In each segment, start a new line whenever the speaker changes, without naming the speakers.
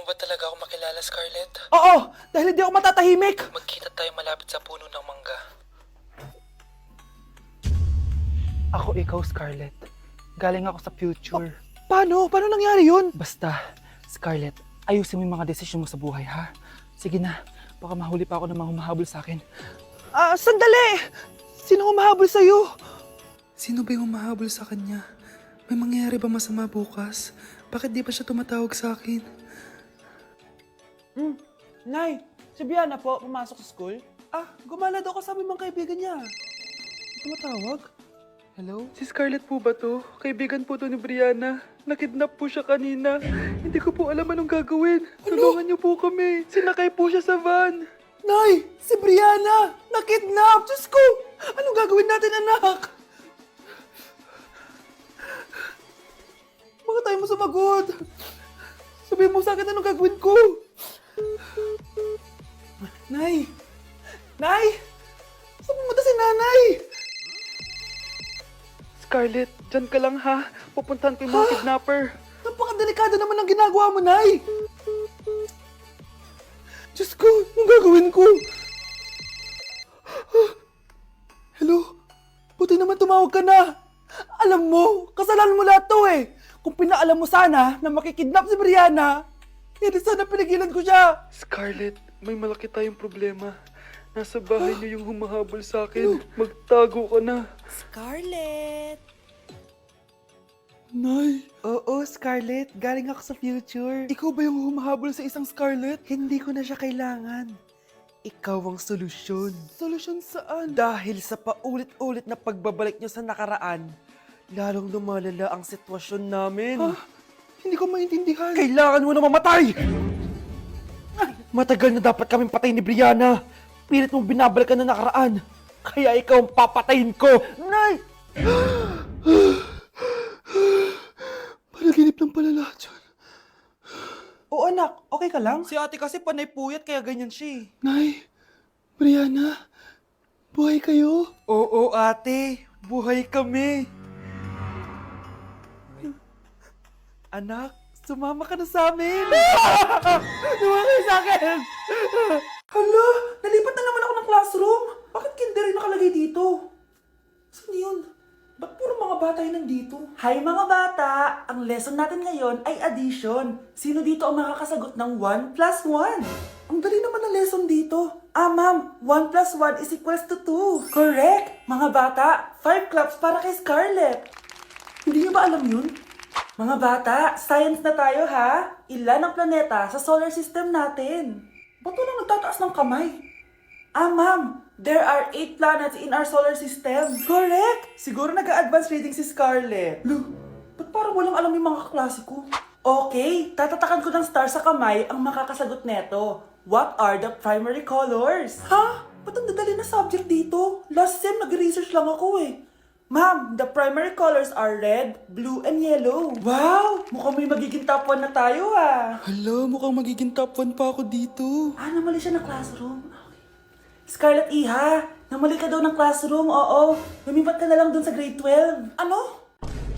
mo ba talaga ako makilala, Scarlett?
Oo, dahil hindi ako matatahimik.
Magkita tayo malapit sa puno ng mangga.
Ako ikaw, Scarlett. Galing ako sa future. Paano? Paano nangyari yun? Basta, Scarlett, ayusin mo yung mga desisyon mo sa buhay, ha? Sige na, baka mahuli pa ako ng mga humahabol sa akin. Sandali! Sino humahabol sa'yo?
Sino ba yung humahabol sa kanya? May mangyayari ba masama bukas? Bakit di pa siya tumatawag sa akin?
Nay, si Biana po, pumasok sa school. Gumala daw kasama yung mga kaibigan niya. Tumatawag? Hello?
Si Scarlett po ba to? Kaibigan po to ni Brianna. Nakidnap po siya kanina. Hindi ko po alam anong gagawin. Tulungan niyo po kami. Sinakay po siya sa van.
Nay, si Brianna! Nakidnap! Diyos ko! Anong gagawin natin, anak? Bakit tayo mo sumagot? Sabihin mo sa akin anong gagawin ko? Nay! Nay! Saan pumunta si nanay?
Scarlett, dyan ka lang ha. Pupuntahan ko yung mga kidnapper.
Napakadelikado naman ang ginagawa mo, Nay! Diyos ko, anong gagawin ko? Hello? Buti naman tumawag ka na. Alam mo, kasalanan mo lahat to eh. Kung pinaalam mo sana na makikidnap si Brianna, hindi sana pinigilan ko siya.
Scarlett, may malaki tayong problema. Nasa bahay niyo yung humahabol sa akin. Magtago ka na.
Scarlett!
Nay. Oo, Scarlett. Galing ako sa future. Ikaw ba yung humahabol sa isang Scarlett? Hindi ko na siya kailangan. Ikaw ang solusyon. Solusyon saan? Dahil sa paulit-ulit na pagbabalik niyo sa nakaraan, lalong lumalala ang sitwasyon namin. Hindi ko maintindihan. Kailangan mo na mamatay! Matagal na dapat kaming patay ni Brianna. Pilit mong binabalikan na nakaraan. Kaya ikaw ang papatayin ko. Nay! Panaginip lang pala lahat yun. Oo anak, okay ka lang? Si ate kasi panay puyat kaya ganyan siya. Nay, Brianna, buhay kayo? Oo ate, buhay kami. Anak, sumama ka na sa amin. Sumama kayo sa akin. Hala, nalipat na naman ako ng classroom. Bakit kinder yung nakalagay dito? Saan yun? Ba't puro mga bata yung nandito? Hi mga bata! Ang lesson natin ngayon ay addition. Sino dito ang makakasagot ng 1 plus 1? Ang dali naman ng lesson dito. Ma'am, 1 plus 1 is equals to 2. Correct! Mga bata, 5 claps para kay Scarlett. Hindi niyo ba alam yun? Mga bata, science na tayo ha? Ilan ang planeta sa solar system natin? Ba't walang nagtataas ng kamay? Ma'am, there are 8 planets in our solar system. Correct! Siguro nag-a-advance reading si Scarlett. Lo, ba't parang walang alam yung mga kaklase ko? Okay, tatatakan ko ng star sa kamay ang makakasagot neto. What are the primary colors? Ha? Ba't ang dadali na subject dito? Last sem, nag-research lang ako eh. Ma'am, the primary colors are red, blue, and yellow. Wow! Mukhang may magiging top 1 na tayo ah.
Hala, mukhang magiging top 1 pa ako dito.
Namali siya ng classroom. Scarlett Iha, namali ka daw ng classroom, oo. Lumipat ka na lang dun sa grade 12. Ano?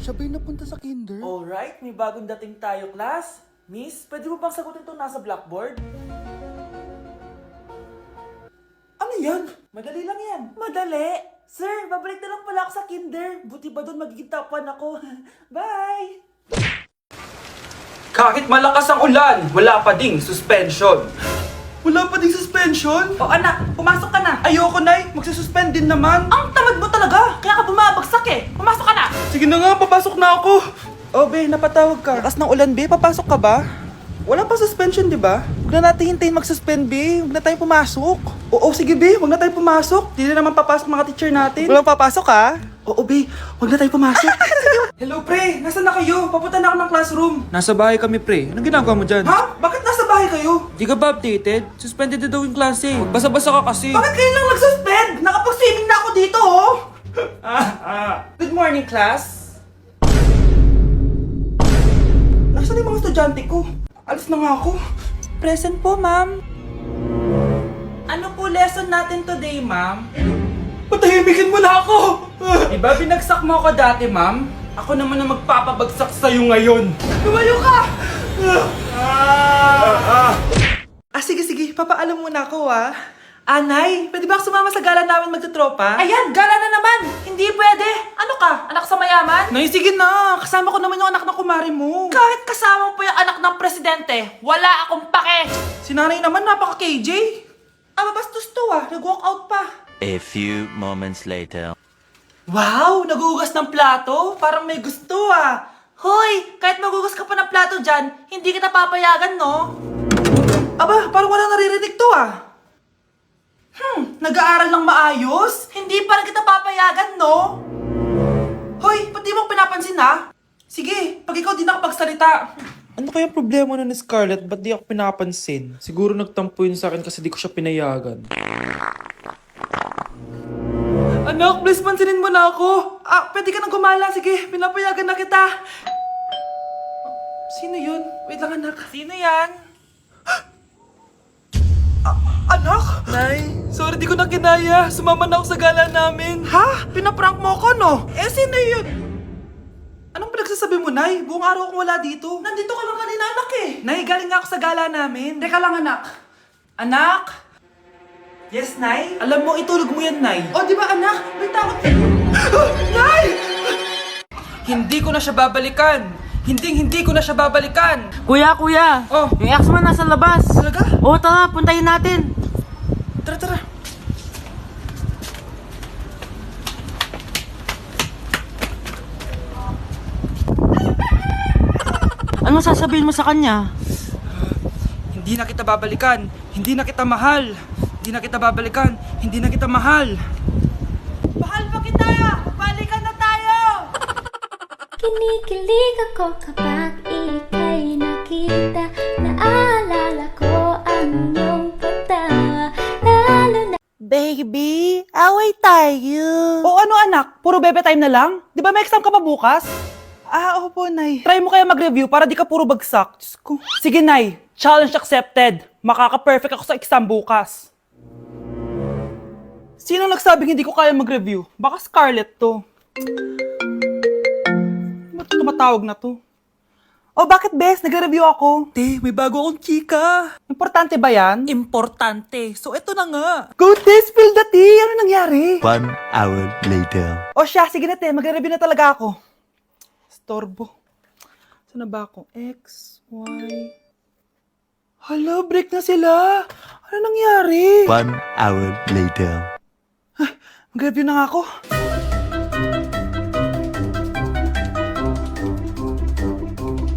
Siya ba'y napunta sa kinder?
Alright, may bagong dating tayo, class. Miss, pwede mo bang sagutin itong nasa blackboard? Ano yan? Madali lang yan. Madali? Sir, babalik na lang pala ako sa kinder. Buti ba doon magiging top 1 ako? Bye!
Kahit malakas ang ulan, wala pa ding suspension.
Wala pa ding suspension?
O anak, pumasok ka na.
Ayoko, Nay. Magsususpend din naman.
Ang tamad mo talaga. Kaya ka bumabagsak eh. Pumasok ka na.
Sige na nga, papasok na ako. Oh, be, napatawag ka. Lakas ng ulan, be. Papasok ka ba? Wala pa suspension, di ba? Huwag na natin hintayin mag-suspend, be. Huwag na tayo pumasok. Oo, sige, be. Huwag na tayo pumasok. Di na naman papasok mga teacher natin. Walang papasok, ha? Oo, be. Huwag na tayo pumasok. Hello, pre. Nasaan na kayo? Papunta na ako ng classroom.
Nasa bahay kami, pre. Anong ginagawa mo dyan?
Ha? Bakit nasa bahay kayo?
Di ka ba updated? Suspended na daw yung klase. Magbasa-basa ka kasi.
Bakit kayo lang nag-suspend? Nakapag-swimming na ako dito, oh. Good morning, class. Nasaan yung mga estudyante ko? Alis na nga ako.
Present po, ma'am. Ano po lesson natin today, ma'am?
Patahimikin mo na ako!
Di ba binagsak mo ako dati, ma'am? Ako naman ang magpapabagsak sa'yo ngayon.
Lumayo ka! papaalam muna ako Nay, pwede ba ako sumama sa gala namin magtutropa?
Ayan, gala na naman! Hindi pwede! Ano ka? Anak sa mayaman?
Nay, sige na. Kasama ko naman yung anak ng kumari mo.
Kahit kasama mo pa yung anak ng presidente, wala akong pake!
Si nanay naman, napaka-KJ. Mabastos to nag-walk out pa.
A few moments later.
Wow, nagugas ng plato? Parang may gusto Hoy, kahit magugas ka pa ng plato dyan, hindi kita papayagan, no?
Aba, parang wala naririnig to Nag-aaral ng maayos?
Hindi pa rin kita papayagan, no?
Hoy, ba't di mo pinapansin Sige, pag ikaw di nakapagsalita.
Ano kaya problema na ni Scarlett? Ba't di ako pinapansin? Siguro nagtampo yun sa akin kasi di ko siya pinayagan.
Anak, please pansinin mo na ako. Pwede ka nang gumala. Sige, pinapayagan na kita. Sino yun? Wait lang, anak.
Sino yan?
Anak?
Nay, sorry di ko na kinaya. Sumama na ako sa gala namin.
Ha? Pinaprank mo ko, no? Sino yun? Anong pinagsasabi mo, Nay? Buong araw akong wala dito. Nandito ka lang kanina, anak Nay, galing nga ako sa gala namin. Teka lang, anak. Anak? Yes, Nay? Alam mo, itulog mo yan, Nay. O, di ba, anak? May takot. Nay!
Hindi ko na siya babalikan! Hindi ko na siya babalikan!
Kuya!
Oh.
Yung ex mo nasa labas!
Talaga?
Oo, tara, puntayin natin!
Tara.
Ano sasabihin mo sa kanya?
Hindi na kita babalikan! Hindi na kita mahal! Hindi na kita babalikan! Hindi na kita mahal!
Mahal pa kita! Balikan na tayo!
Kinikilig ako kapag ika'y nakita. Naalala ko ang iyong pagtawa. Lalo na
Baby, away tayo. O ano, anak? Puro bebe time na lang? Di ba may exam ka pa bukas? Opo, Nay. Try mo kaya mag-review para di ka puro bagsak. Diyos ko. Sige, Nay. Challenge accepted. Makaka-perfect ako sa exam bukas. Sino nagsabing hindi ko kaya mag-review? Baka Scarlett to. Ba't tumatawag na to? Oh, bakit, Bes? Nagre-review ako.
Te, may bago akong chika!
Importante ba yan?
Importante! So eto na nga!
Go, Te! Spill the tea! Ano nangyari?
1 hour later.
O siya, sige na, Te. Magre-review na talaga ako. Storbo. Saan na ba ako? X, Y... Hala, break na sila! Ano nangyari?
1 hour later.
Mag-review na nga ako.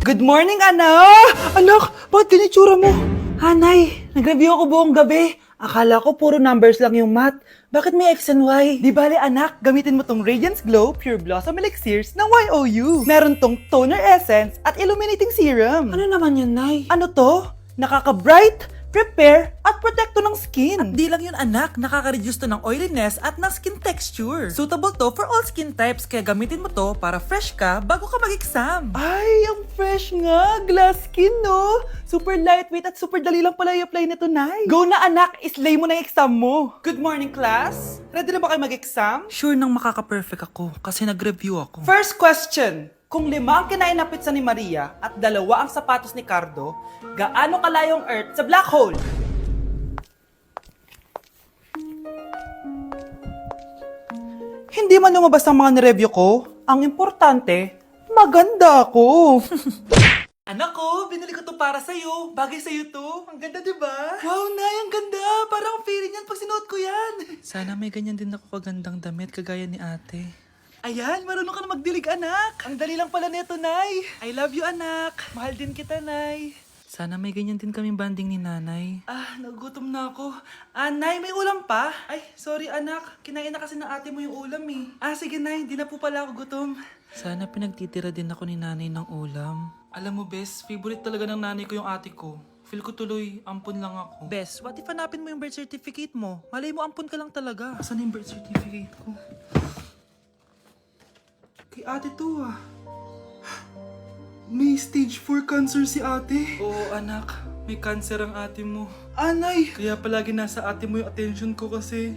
Good morning, anak! Anak, bakit ganyan itsura mo? Hanay, nag-review ako buong gabi. Akala ko puro numbers lang yung math. Bakit may X and Y? Di bale, anak, gamitin mo tong Radiance Glow Pure Blossom Elixirs ng YOU. Meron tong toner essence at illuminating serum. Ano naman yun, Nay? Ano to? Nakaka-bright, prepare, at protecto ng skin.
At di lang yun, anak, nakaka-reduce to ng oiliness at ng skin texture. Suitable to for all skin types, kaya gamitin mo to para fresh ka bago ka mag-exam.
Ay, ang fresh nga. Glass skin, no? Super lightweight at super dali lang pala i-apply nito, Nay. Go na, anak. Islay mo na yung exam mo. Good morning, class. Ready na ba kayo mag-exam?
Sure nang makaka-perfect ako kasi nag-review ako.
First question. Kung 5 ang kinain na pizza ni Maria at 2 ang sapatos ni Cardo, gaano kalayo ang Earth sa black hole? Hindi man lumabas ang mga nireview ko. Ang importante, maganda ako. Anak ko, binili ko to para sa'yo. Bagay sa'yo to. Ang ganda, diba? Wow, Nay, ang ganda. Parang ang feeling yan pag sinuot ko yan.
Sana may ganyan din ako kagandang damit kagaya ni ate.
Ayan, marunong ka na magdilig, anak. Ang dali lang pala nito, Nay. I love you, anak. Mahal din kita, Nay.
Sana may ganyan din kaming banding ni nanay.
Nagutom na ako. Nay, may ulam pa? Ay, sorry, anak. Kinain na kasi ng ate mo yung ulam, eh. Sige, Nay. Di na po pala ako gutom.
Sana pinagtitira din ako ni nanay ng ulam.
Alam mo, Bes, favorite talaga ng nanay ko yung ate ko. Feel ko tuloy, ampun lang ako.
Bes, what if hanapin mo yung birth certificate mo? Malay mo, ampun ka lang talaga.
Asan yung birth certificate ko? Kay ate to, May stage 4 cancer si ate. Oo, anak. May cancer ang ate mo. Anay! Kaya palagi nasa ate mo yung attention ko kasi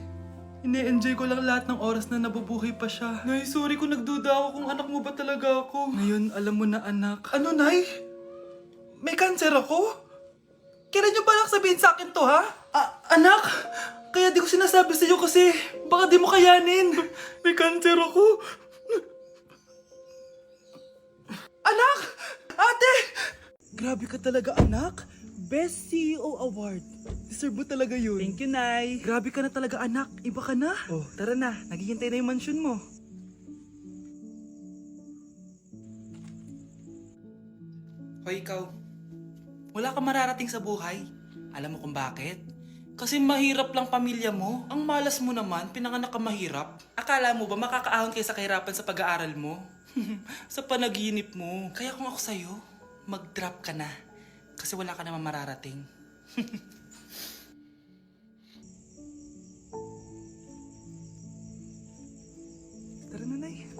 ine-enjoy ko lang lahat ng oras na nabubuhay pa siya. Nay, sorry kung nagduda ako kung anak mo ba talaga ako. Ngayon, alam mo na, anak. Ano, Nay? May cancer ako? Kailan niyo ba balak sabihin sa akin to, ha? Anak, kaya di ko sinasabi sa'yo kasi baka di mo kayanin. May cancer ako. Anak! Ate! Grabe ka talaga, anak. Best CEO Award. Deserve mo talaga yun. Thank you, Nay. Grabe ka na talaga, anak. Iba ka na. Oh, tara na. Naghihintay na yung mansion mo.
Hoy, ikaw. Wala kang mararating sa buhay. Alam mo kung bakit? Kasi mahirap lang pamilya mo. Ang malas mo naman, pinanganak ka mahirap. Akala mo ba makakaahon kayo sa kahirapan sa pag-aaral mo? Sa panaginip mo. Kaya kung ako sa'yo, mag-drop ka na. Kasi wala ka naman mararating.
Tara na, Nay.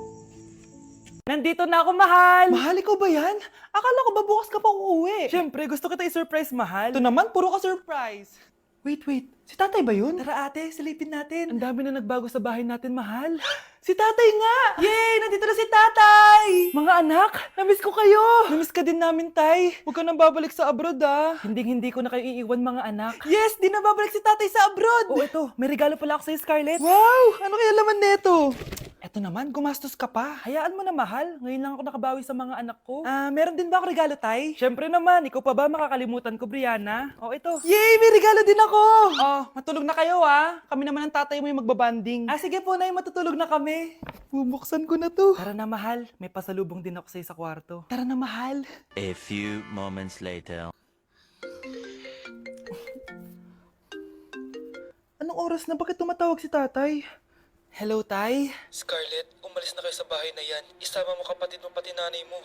Nandito na ako, mahal!
Mahal, ikaw ba yan? Akala ko ba bukas ka pa uuwi? Siyempre, gusto kita i-surprise, mahal. Ito naman, puro ka surprise. Wait. Si tatay ba yun? Tara ate, silipin natin. Ang dami na nagbago sa bahay natin, mahal. Si tatay nga! Yay! Nandito na si tatay! Mga anak, namiss ko kayo! Namiss ka din namin, tay. Huwag ka nang babalik sa abroad, ah. Hindi ko na kayo iiwan, mga anak. Yes! Di na babalik si tatay sa abroad! Oh, ito. May regalo pala ako sa'yo, Scarlett. Wow! Ano kaya laman neto? Eto naman, gumastos ka pa. Hayaan mo na, mahal. Ngayon lang ako nakabawi sa mga anak ko. Meron din ba ako regalo, tay? Siyempre naman, ikaw pa ba makakalimutan ko, Brianna? Oh, ito. Yay! May regalo din ako! Oh, matulog na kayo, ah. Kami naman ang tatay mo yung magbabanding. Sige po, Nay, matutulog na kami. Bubuksan ko na to. Tara na, mahal. May pasalubong din ako sa'yo sa kwarto. Tara na, mahal.
A few moments later.
Anong oras na? Bakit tumatawag si tatay? Hello, tay?
Scarlett, umalis na kayo sa bahay na yan. Isama mo kapatid mo pati nanay mo.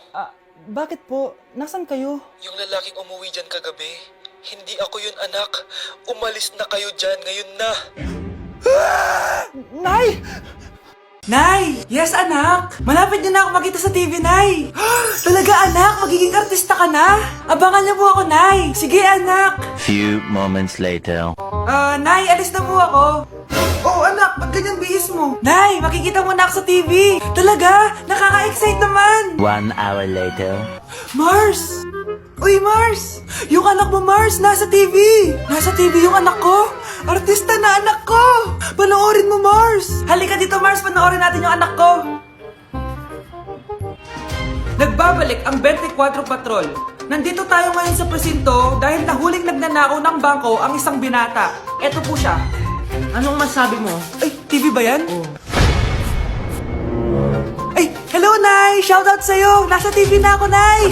Bakit po? Nasaan kayo?
Yung lalaking umuwi dyan kagabi, hindi ako yun, anak. Umalis na kayo dyan ngayon na.
Nay!
Nay! Yes, anak! Malapit niyo na ako makita sa TV, Nay! Talaga, anak! Magiging artista ka na! Abangan niyo po ako, Nay! Sige, anak!
Few moments later.
Nay, alis na po ako!
Oh, anak! Ba't ganyan bihis mo?
Nay, makikita mo na ako sa TV! Talaga! Nakaka-excite naman!
1 hour later.
Mars! Uy, Mars! Yung anak mo, Mars, nasa TV! Nasa TV yung anak ko! Artista na anak ko! Panoorin mo, Mars! Halika dito, Mars, panoorin natin yung anak ko! Nagbabalik ang 24 Patrol. Nandito tayo ngayon sa presinto dahil nahuling nagnanakaw ng bangko ang isang binata. Eto po siya. Anong masabi mo? Ay, TV ba yan? Ay, hello, Nay! Shoutout sa'yo! Nasa TV na ako, Nay!